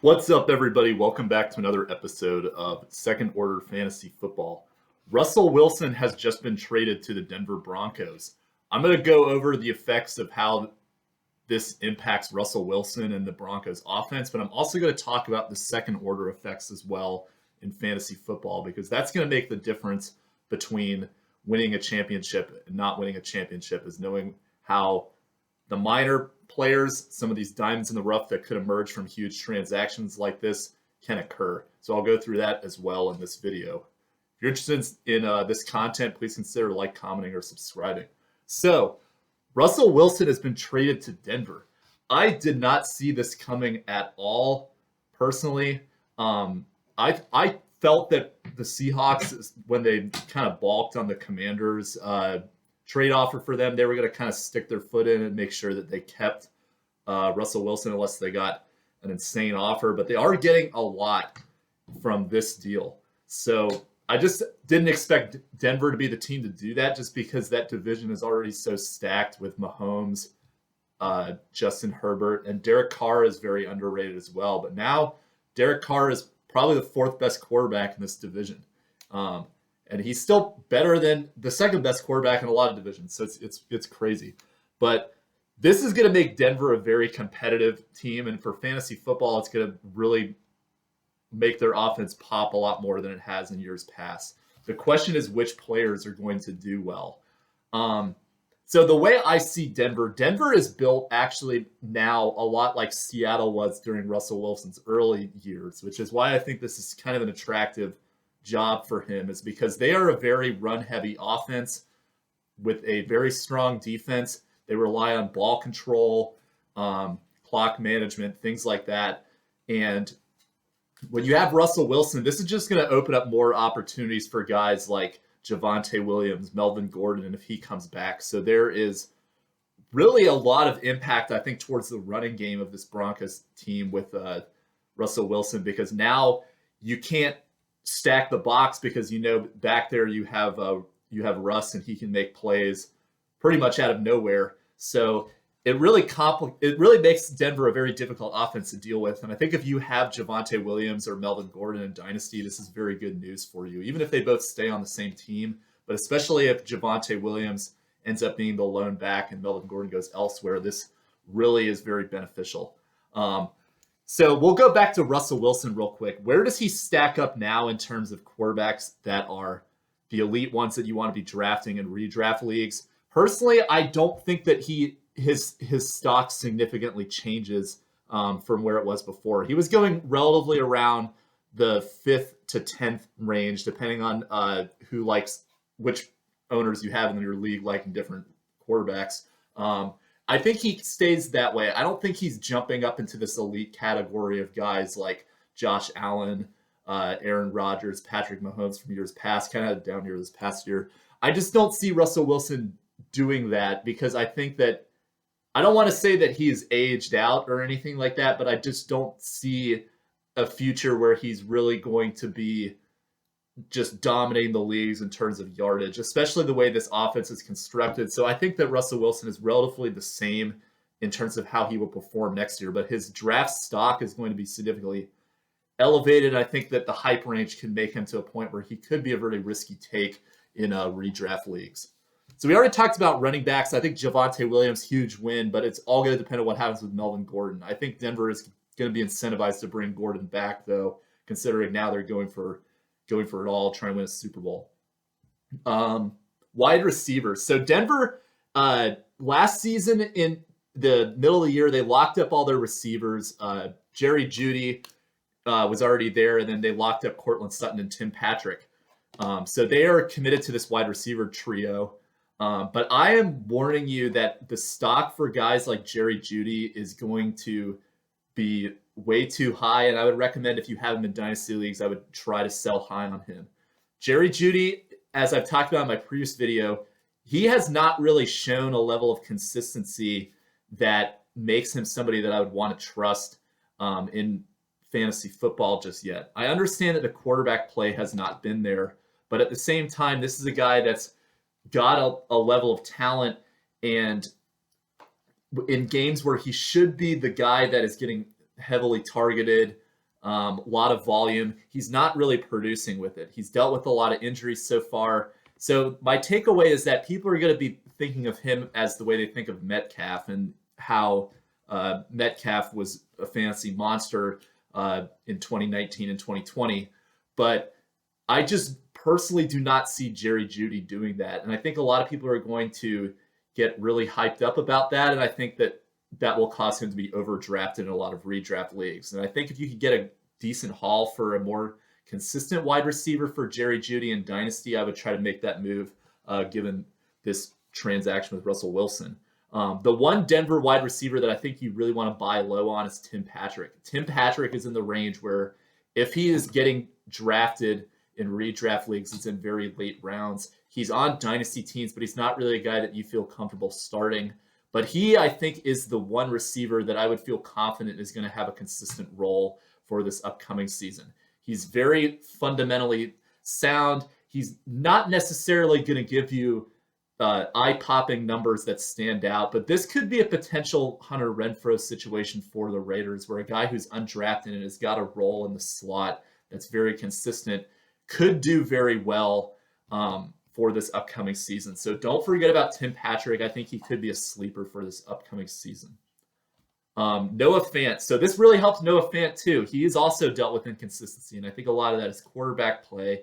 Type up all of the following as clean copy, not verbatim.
What's up, everybody? Welcome back to another episode of Second Order Fantasy Football. Russell Wilson has just been traded to the Denver Broncos. I'm going to go over the effects of how this impacts Russell Wilson and the Broncos offense, but I'm also going to talk about the second order effects as well in fantasy football because that's going to make the difference between winning a championship and not winning a championship, is knowing how the minor players, some of these diamonds in the rough that could emerge from huge transactions like this, can occur. So I'll go through that as well in this video. If you're interested in this content, please consider commenting, or subscribing. So Russell Wilson has been traded to Denver. I did not see this coming at all, personally. I felt that the Seahawks, when they kind of balked on the Commanders' trade offer for them, they were going to kind of stick their foot in and make sure that they kept Russell Wilson unless they got an insane offer. But they are getting a lot from this deal. So I just didn't expect Denver to be the team to do that, just because that division is already so stacked with Mahomes, Justin Herbert, and Derek Carr is very underrated as well. But now Derek Carr is probably the fourth best quarterback in this division. And he's still better than the second best quarterback in a lot of divisions. So it's crazy. But this is going to make Denver a very competitive team. And for fantasy football, it's going to really make their offense pop a lot more than it has in years past. The question is which players are going to do well. So the way I see Denver is built actually now a lot like Seattle was during Russell Wilson's early years, which is why I think this is kind of an attractive job for him, is because they are a very run-heavy offense with a very strong defense. They rely on ball control, clock management, things like that. And when you have Russell Wilson, this is just going to open up more opportunities for guys like Javonte Williams, Melvin Gordon, and if he comes back. So there is really a lot of impact, I think, towards the running game of this Broncos team with Russell Wilson, because now you can't stack the box because back there you have Russ, and he can make plays pretty much out of nowhere. So it really makes Denver a very difficult offense to deal with. And I think if you have Javonte Williams or Melvin Gordon in Dynasty, this is very good news for you, even if they both stay on the same team. But especially if Javonte Williams ends up being the lone back and Melvin Gordon goes elsewhere, this really is very beneficial. So we'll go back to Russell Wilson real quick. Where does he stack up now in terms of quarterbacks that are the elite ones that you want to be drafting in redraft leagues? Personally, I don't think that his stock significantly changes from where it was before. He was going relatively around the 5th to 10th range, depending on which owners you have in your league liking different quarterbacks. I think he stays that way. I don't think he's jumping up into this elite category of guys like Josh Allen, Aaron Rodgers, Patrick Mahomes from years past, kind of down here this past year. I just don't see Russell Wilson doing that, because I think that, I don't want to say that he is aged out or anything like that, but I just don't see a future where he's really going to be just dominating the leagues in terms of yardage, especially the way this offense is constructed. So I think that Russell Wilson is relatively the same in terms of how he will perform next year, but his draft stock is going to be significantly elevated. I think that the hype range can make him to a point where he could be a very risky take in redraft leagues. So we already talked about running backs. I think Javonte Williams, huge win, but it's all going to depend on what happens with Melvin Gordon. I think Denver is going to be incentivized to bring Gordon back, though, considering now they're going for it all, trying to win a Super Bowl. Wide receivers. So Denver, last season in the middle of the year, they locked up all their receivers. Jerry Judy was already there, and then they locked up Cortland Sutton and Tim Patrick. So they are committed to this wide receiver trio. But I am warning you that the stock for guys like Jerry Judy is going to be way too high, and I would recommend, if you have him in Dynasty Leagues, I would try to sell high on him. Jerry Judy, as I've talked about in my previous video, he has not really shown a level of consistency that makes him somebody that I would want to trust in fantasy football just yet. I understand that the quarterback play has not been there, but at the same time, this is a guy that's got a level of talent, and in games where he should be the guy that is getting heavily targeted, A lot of volume. He's not really producing with it. He's dealt with a lot of injuries so far. So my takeaway is that people are going to be thinking of him as the way they think of Metcalf, and how Metcalf was a fantasy monster in 2019 and 2020. But I just personally do not see Jerry Judy doing that. And I think a lot of people are going to get really hyped up about that. And I think that that will cause him to be overdrafted in a lot of redraft leagues. And I think if you could get a decent haul for a more consistent wide receiver for Jerry Judy in Dynasty, I would try to make that move given this transaction with Russell Wilson. The one Denver wide receiver that I think you really want to buy low on is Tim Patrick. Tim Patrick is in the range where if he is getting drafted in redraft leagues, it's in very late rounds. He's on dynasty teams, but he's not really a guy that you feel comfortable starting. But he, I think, is the one receiver that I would feel confident is going to have a consistent role for this upcoming season. He's very fundamentally sound. He's not necessarily going to give you eye-popping numbers that stand out, but this could be a potential Hunter Renfrow situation for the Raiders, where a guy who's undrafted and has got a role in the slot that's very consistent could do very well for this upcoming season. So don't forget about Tim Patrick. I think he could be a sleeper for this upcoming season. Noah Fant. So this really helps Noah Fant too. He has also dealt with inconsistency, and I think a lot of that is quarterback play.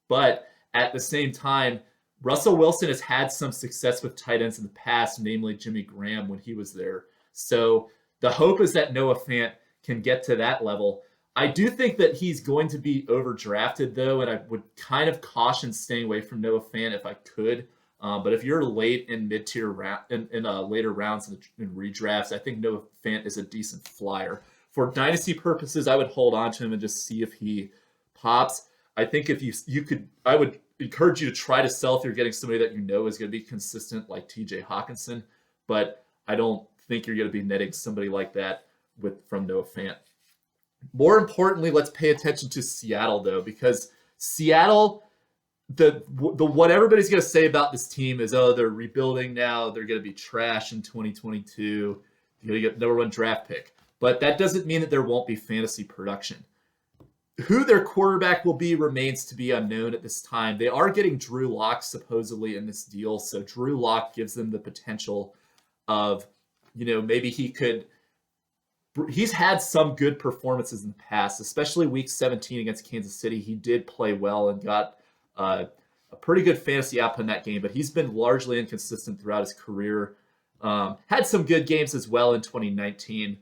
But at the same time, Russell Wilson has had some success with tight ends in the past, namely Jimmy Graham when he was there. So the hope is that Noah Fant can get to that level. I do think that he's going to be overdrafted, though, and I would kind of caution staying away from Noah Fant if I could. But if you're late in mid-tier in later rounds in redrafts, I think Noah Fant is a decent flyer. For dynasty purposes, I would hold on to him and just see if he pops. I think if you could, I would encourage you to try to sell if you're getting somebody that you know is going to be consistent, like TJ Hawkinson. But I don't think you're going to be netting somebody like that from Noah Fant. More importantly, let's pay attention to Seattle, though, because Seattle, the what everybody's going to say about this team is, oh, they're rebuilding now. They're going to be trash in 2022. They're going to get #1 draft pick. But that doesn't mean that there won't be fantasy production. Who their quarterback will be remains to be unknown at this time. They are getting Drew Lock supposedly in this deal. So Drew Lock gives them the potential of, maybe he's had some good performances in the past, especially week 17 against Kansas City. He did play well and got a pretty good fantasy output in that game, but he's been largely inconsistent throughout his career. Had some good games as well in 2019,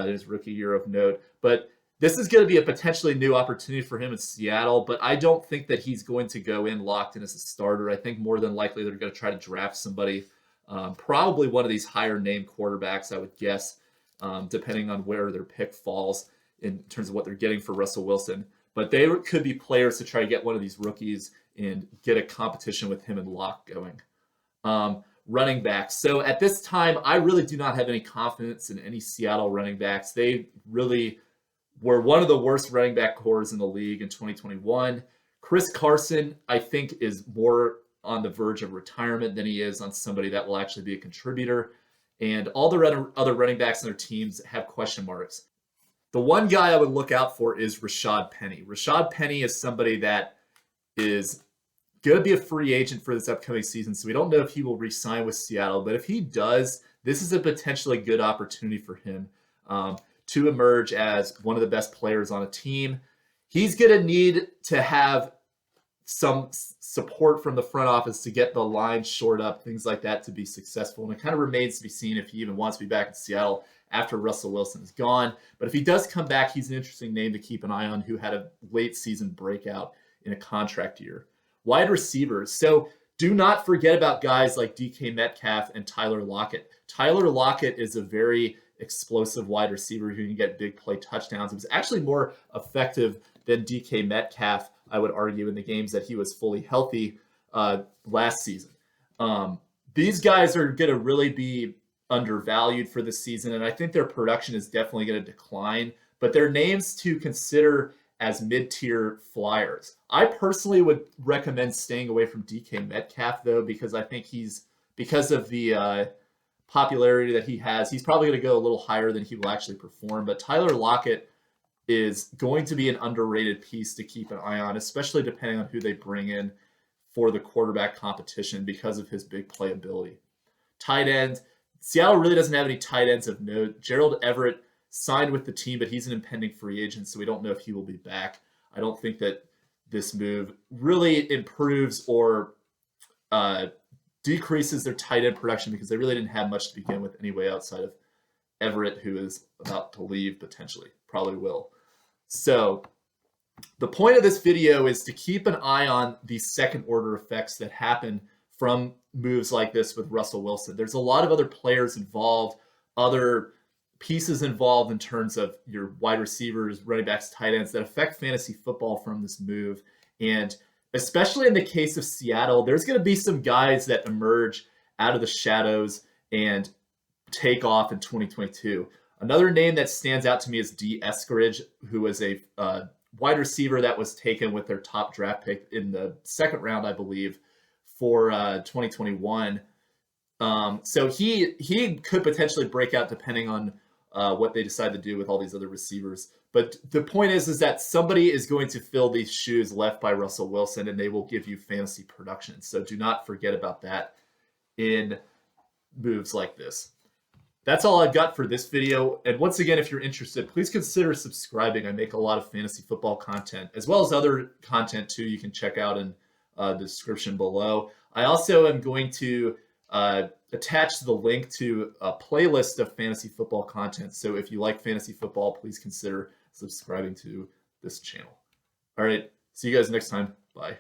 his rookie year of note. But this is going to be a potentially new opportunity for him in Seattle, but I don't think that he's going to go in locked in as a starter. I think more than likely they're going to try to draft somebody, probably one of these higher name quarterbacks, I would guess, depending on where their pick falls in terms of what they're getting for Russell Wilson. But they could be players to try to get one of these rookies and get a competition with him and Lock going. Running backs. So at this time, I really do not have any confidence in any Seattle running backs. They really were one of the worst running back cores in the league in 2021. Chris Carson, I think, is more on the verge of retirement than he is on somebody that will actually be a contributor. And all the other running backs in their teams have question marks. The one guy I would look out for is Rashad Penny. Rashad Penny is somebody that is going to be a free agent for this upcoming season, so we don't know if he will re-sign with Seattle. But if he does, this is a potentially good opportunity for him to emerge as one of the best players on a team. He's going to need to have some support from the front office to get the line shored up, things like that, to be successful. And it kind of remains to be seen if he even wants to be back in Seattle after Russell Wilson is gone. But if he does come back, he's an interesting name to keep an eye on, who had a late season breakout in a contract year. Wide receivers. So do not forget about guys like DK Metcalf and Tyler Lockett. Tyler Lockett is a very explosive wide receiver who can get big play touchdowns. It was actually more effective than DK Metcalf, I would argue, in the games that he was fully healthy last season. These guys are going to really be undervalued for this season, and I think their production is definitely going to decline, but they're names to consider as mid-tier flyers. I personally would recommend staying away from DK Metcalf, though, because I think because of the popularity that he has, he's probably going to go a little higher than he will actually perform. But Tyler Lockett is going to be an underrated piece to keep an eye on, especially depending on who they bring in for the quarterback competition because of his big playability. Tight end, Seattle really doesn't have any tight ends of note. Gerald Everett signed with the team, but he's an impending free agent, so we don't know if he will be back. I don't think that this move really improves or decreases their tight end production because they really didn't have much to begin with anyway outside of Everett, who is about to leave potentially, probably will. So the point of this video is to keep an eye on these second order effects that happen from moves like this with Russell Wilson. There's a lot of other players involved, other pieces involved in terms of your wide receivers, running backs, tight ends that affect fantasy football from this move. And especially in the case of Seattle, there's going to be some guys that emerge out of the shadows and take off in 2022. Another name that stands out to me is D. Eskridge, who was a wide receiver that was taken with their top draft pick in the second round, I believe, for 2021. So he could potentially break out depending on what they decide to do with all these other receivers. But the point is that somebody is going to fill these shoes left by Russell Wilson, and they will give you fantasy production. So do not forget about that in moves like this. That's all I've got for this video. And once again, if you're interested, please consider subscribing. I make a lot of fantasy football content, as well as other content too you can check out in the description below. I also am going to attach the link to a playlist of fantasy football content. So if you like fantasy football, please consider subscribing to this channel. All right, see you guys next time. Bye.